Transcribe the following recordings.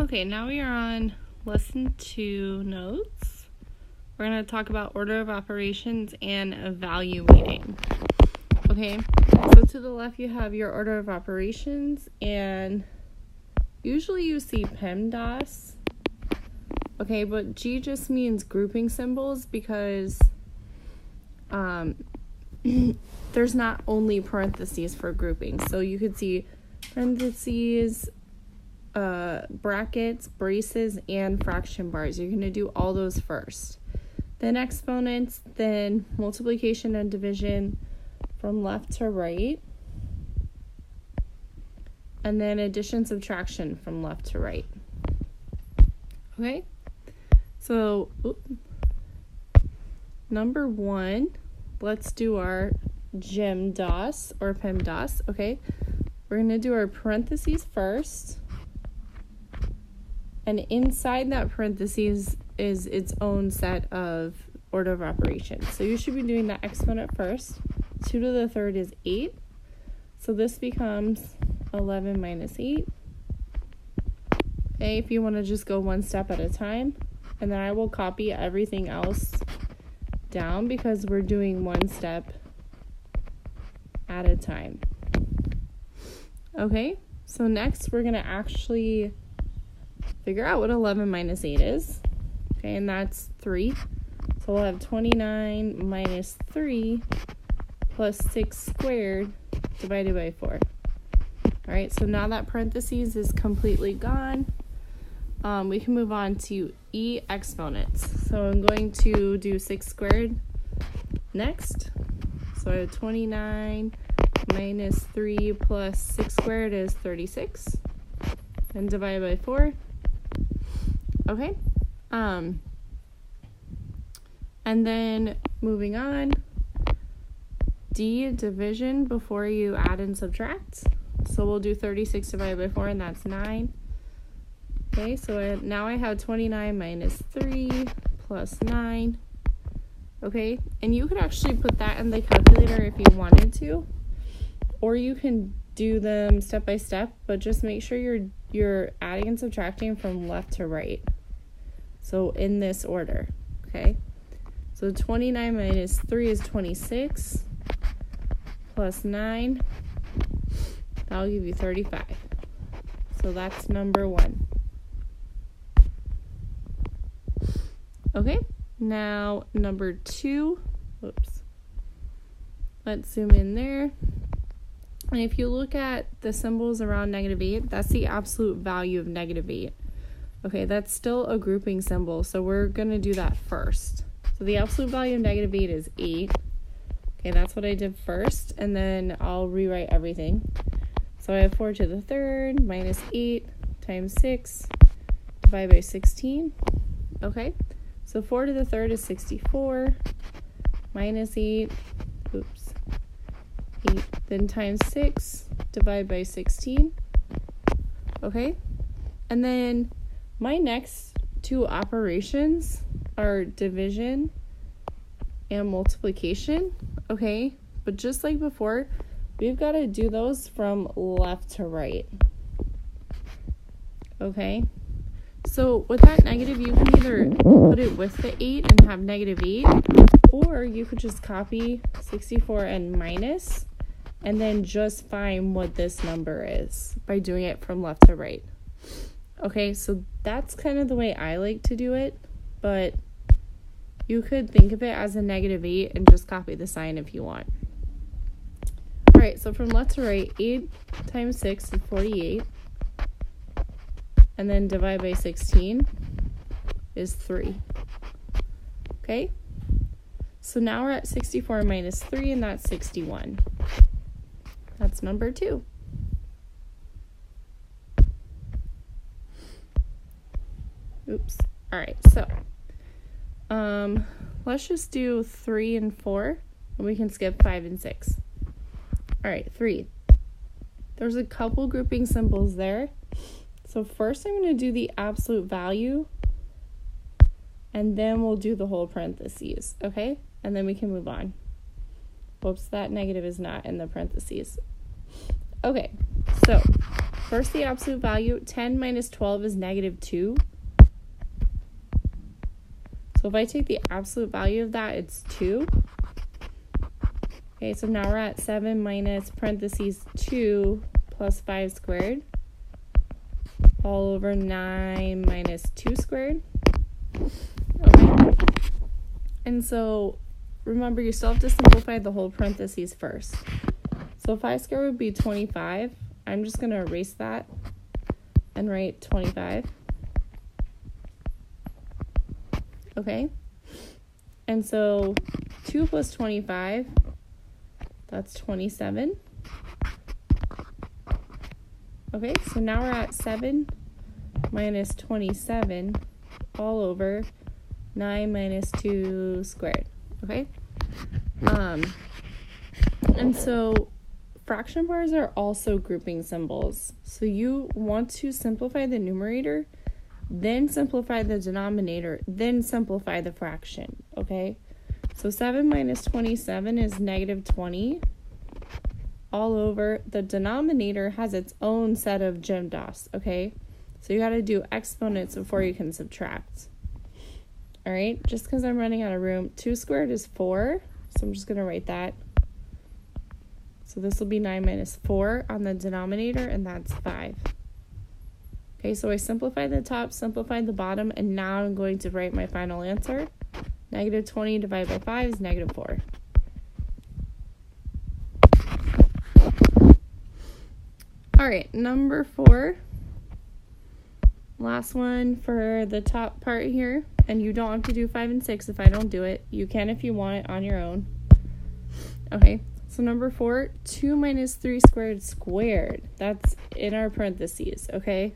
Okay, now we are on lesson 2 notes. We're going to talk about order of operations and evaluating. Okay, so to the left you have your order of operations, and usually you see PEMDAS. Okay, but G just means grouping symbols because there's not only parentheses for grouping. So you could see parentheses, brackets, braces, and fraction bars. You're going to do all those first. Then exponents, then multiplication and division from left to right. And then addition, subtraction from left to right. Okay? So, number 1, let's do our GEMDAS or PEMDAS. Okay? We're going to do our parentheses first. And inside that parentheses is its own set of order of operations. So you should be doing the exponent first. 2 to the third is 8. So this becomes 11 minus 8. Okay, if you want to just go one step at a time. And then I will copy everything else down because we're doing one step at a time. Okay, so next we're going to actually figure out what 11 minus 8 is. Okay, and that's 3. So we'll have 29 minus 3 plus 6 squared divided by 4. Alright, so now that parentheses is completely gone, we can move on to E exponents. So I'm going to do 6 squared next. So I have 29 minus 3 plus 6 squared is 36. And divided by 4. Okay. And then moving on, D, division before you add and subtract. So we'll do 36 divided by 4, and that's 9. Okay, so now I have 29 minus 3 plus 9. Okay, and you could actually put that in the calculator if you wanted to, or you can do them step by step, but just make sure you're adding and subtracting from left to right. So in this order, okay? So 29 minus 3 is 26 plus 9. That'll give you 35. So that's number 1. Okay, now number 2. Whoops. Let's zoom in there. And if you look at the symbols around -8, that's the absolute value of -8. Okay, that's still a grouping symbol, so we're going to do that first. So the absolute value of -8 is 8. Okay, that's what I did first, and then I'll rewrite everything. So I have 4 to the third minus 8 times 6 divided by 16. Okay, so 4 to the third is 64 minus 8, 8, then times 6 divided by 16. Okay, and then my next 2 operations are division and multiplication. Okay, but just like before, we've got to do those from left to right. Okay, so with that negative, you can either put it with the 8 and have -8, or you could just copy 64 and minus, and then just find what this number is by doing it from left to right. Okay, so that's kind of the way I like to do it, but you could think of it as a -8 and just copy the sign if you want. Alright, so from left to right, 8 times 6 is 48. And then divide by 16 is 3. Okay? So now we're at 64 minus 3, and that's 61. That's number 2. Oops. Alright, so let's just do 3 and 4, and we can skip 5 and 6. Alright, 3. There's a couple grouping symbols there. So first I'm going to do the absolute value, and then we'll do the whole parentheses, okay? And then we can move on. Whoops, that negative is not in the parentheses. Okay, so first the absolute value, 10 minus 12 is negative 2. So if I take the absolute value of that, it's 2. Okay, so now we're at 7 minus parentheses 2 plus 5 squared, all over 9 minus 2 squared. Okay, and so remember, you still have to simplify the whole parentheses first. So 5 squared would be 25. I'm just going to erase that and write 25. Okay, and so 2 plus 25, that's 27. Okay, so now we're at 7 minus 27 all over 9 minus 2 squared. Okay, and so fraction bars are also grouping symbols. So you want to simplify the numerator, then simplify the denominator, then simplify the fraction, okay? So 7 minus 27 is negative 20 all over. The denominator has its own set of GEMDAS, okay? So you got to do exponents before you can subtract. All right, just because I'm running out of room, 2 squared is 4, so I'm just going to write that. So this will be 9 minus 4 on the denominator, and that's 5. Okay, so I simplified the top, simplified the bottom, and now I'm going to write my final answer. Negative 20 divided by 5 is negative 4. All right, number 4. Last one for the top part here. And you don't have to do 5 and 6 if I don't do it. You can if you want it on your own. Okay, so number 4, 2 minus 3 squared. That's in our parentheses, okay?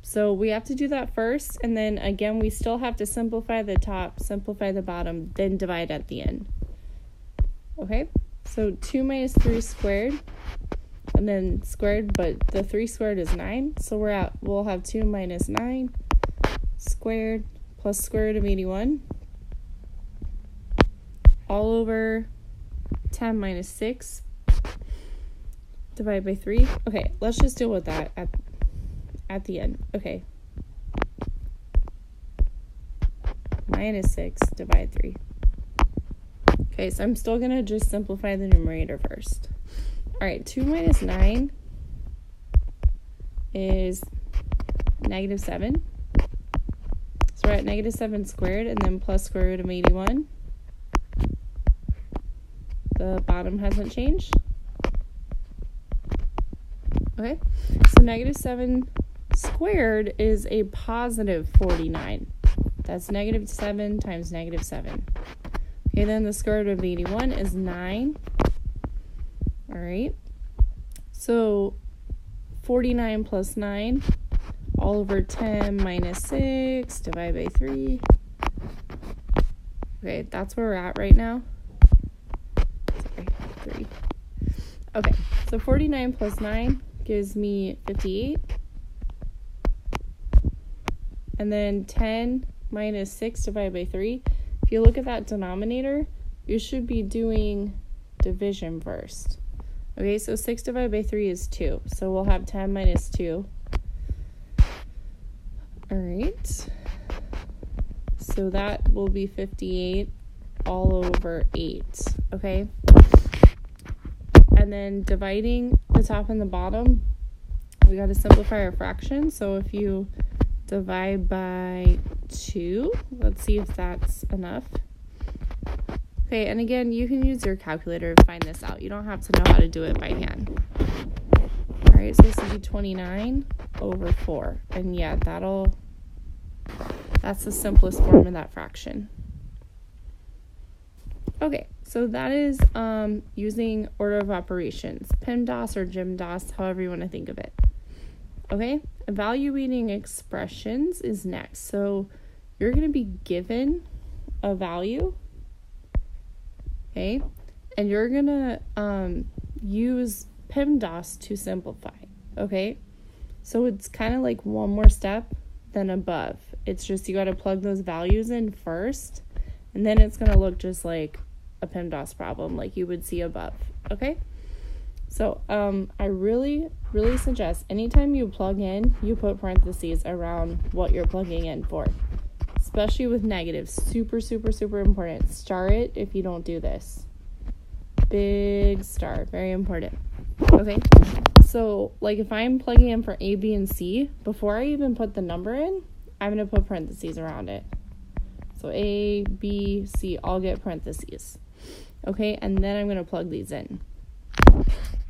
So we have to do that first, and then again, we still have to simplify the top, simplify the bottom, then divide at the end. Okay, so 2 minus 3 squared, and then squared, but the 3 squared is 9, so we'll have 2 minus 9 squared plus square root of 81 all over 10 minus 6 divided by 3. Okay, let's just deal with that at the end. Okay, minus 6 divide 3. Okay, so I'm still going to just simplify the numerator first. All right, 2 minus 9 is negative 7. So we're at negative 7 squared, and then plus square root of 81. The bottom hasn't changed. Okay, so negative 7 squared is a positive 49. That's negative 7 times negative 7. Okay, then the square root of 81 is 9. All right, so 49 plus 9 all over 10 minus 6 divided by 3. Okay, that's where we're at right now. Sorry, 3. Okay, so 49 plus 9 gives me 58. And then 10 minus 6 divided by 3. If you look at that denominator, you should be doing division first. Okay, so 6 divided by 3 is 2. So we'll have 10 minus 2. All right. So that will be 58 all over 8. Okay. And then dividing the top and the bottom, we got to simplify our fraction. So if you divide by 2, let's see if that's enough. Okay, and again, you can use your calculator to find this out. You don't have to know how to do it by hand. All right, so this will be 29 over 4. And yeah, that's the simplest form of that fraction. Okay, so that is using order of operations, PEMDAS or GEMDAS, however you want to think of it. Okay, evaluating expressions is next. So you're going to be given a value, okay, and you're going to use PEMDAS to simplify, okay? So it's kind of like one more step than above. It's just you got to plug those values in first, and then it's going to look just like a PEMDAS problem like you would see above, okay? So I really suggest anytime you plug in, you put parentheses around what you're plugging in for. Especially with negatives. Super important. Star it if you don't do this. Big star. Very important. Okay. So, like if I'm plugging in for A, B, and C, before I even put the number in, I'm going to put parentheses around it. So A, B, C, all get parentheses. Okay, and then I'm going to plug these in.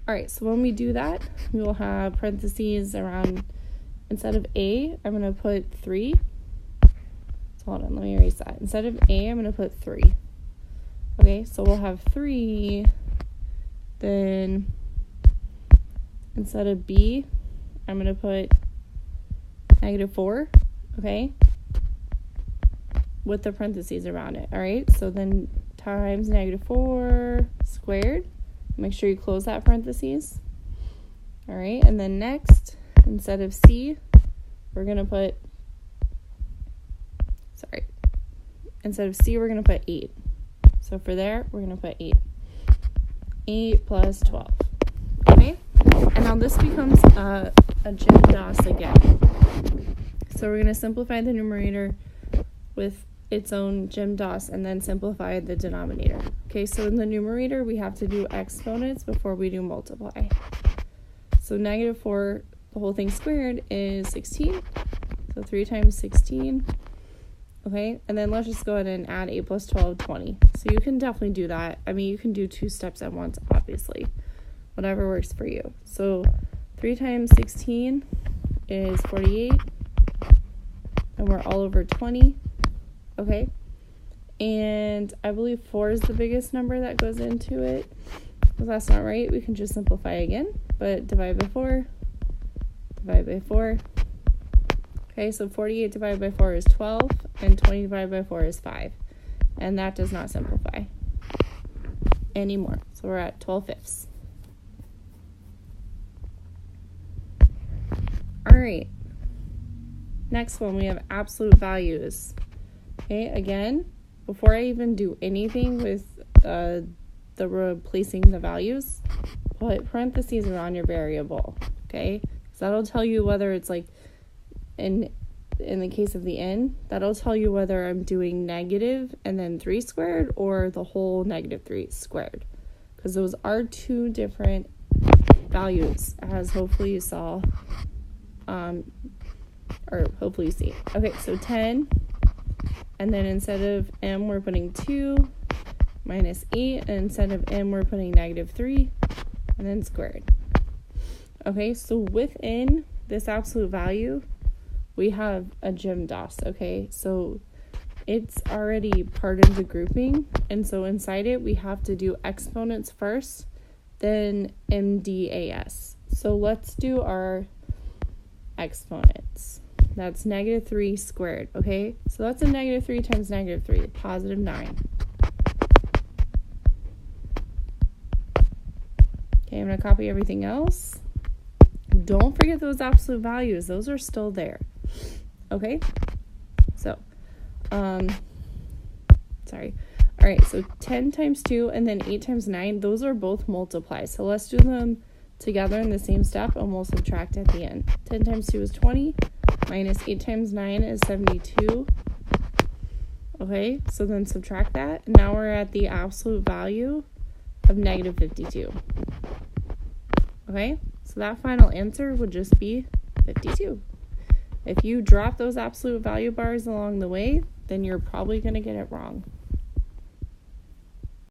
Alright, so when we do that, we will have parentheses around, instead of A, I'm going to put 3. So hold on, let me erase that. Instead of A, I'm going to put 3. Okay, so we'll have 3, then instead of B, I'm going to put -4, okay, with the parentheses around it. Alright, so then times -4 squared. Make sure you close that parentheses. Alright, and then next, instead of C, we're going to put, instead of C, we're going to put 8. So for there, we're going to put 8. 8 plus 12. Okay? And now this becomes a gem DOS again. So we're going to simplify the numerator with its own gem DOS and then simplify the denominator. Okay, so in the numerator, we have to do exponents before we do multiply. So -4, the whole thing squared, is 16. So 3 times 16. Okay, and then let's just go ahead and add 8 plus 12, 20. So you can definitely do that. I mean, you can do 2 steps at once, obviously. Whatever works for you. So 3 times 16 is 48. And we're all over 20. Okay. And I believe 4 is the biggest number that goes into it. If that's not right, we can just simplify again. But divide by 4. Divide by 4. Okay, so 48 divided by 4 is 12, and 20 divided by 4 is 5. And that does not simplify anymore. So we're at 12/5. All right. Next one, we have absolute values. Okay, again, before I even do anything with the replacing the values, put parentheses around your variable. Okay, so that'll tell you whether it's like, in the case of the n, that'll tell you whether I'm doing negative and then 3 squared or the whole -3 squared, because those are 2 different values, as hopefully you saw, or hopefully you see. Okay, so 10, and then instead of m, we're putting 2 minus 8, and instead of m, we're putting -3, and then squared. Okay, so within this absolute value, we have a gem DOS, okay? So it's already part of the grouping, and so inside it, we have to do exponents first, then MDAS. So let's do our exponents. That's -3 squared, okay? So that's a -3 times -3, positive 9. Okay, I'm going to copy everything else. Don't forget those absolute values. Those are still there. Okay? So, sorry. All right, so 10 times 2 and then 8 times 9, those are both multiplies. So let's do them together in the same step, and we'll subtract at the end. 10 times 2 is 20, minus 8 times 9 is 72. Okay, so then subtract that. Now we're at the absolute value of -52. Okay, so that final answer would just be 52. If you drop those absolute value bars along the way, then you're probably going to get it wrong.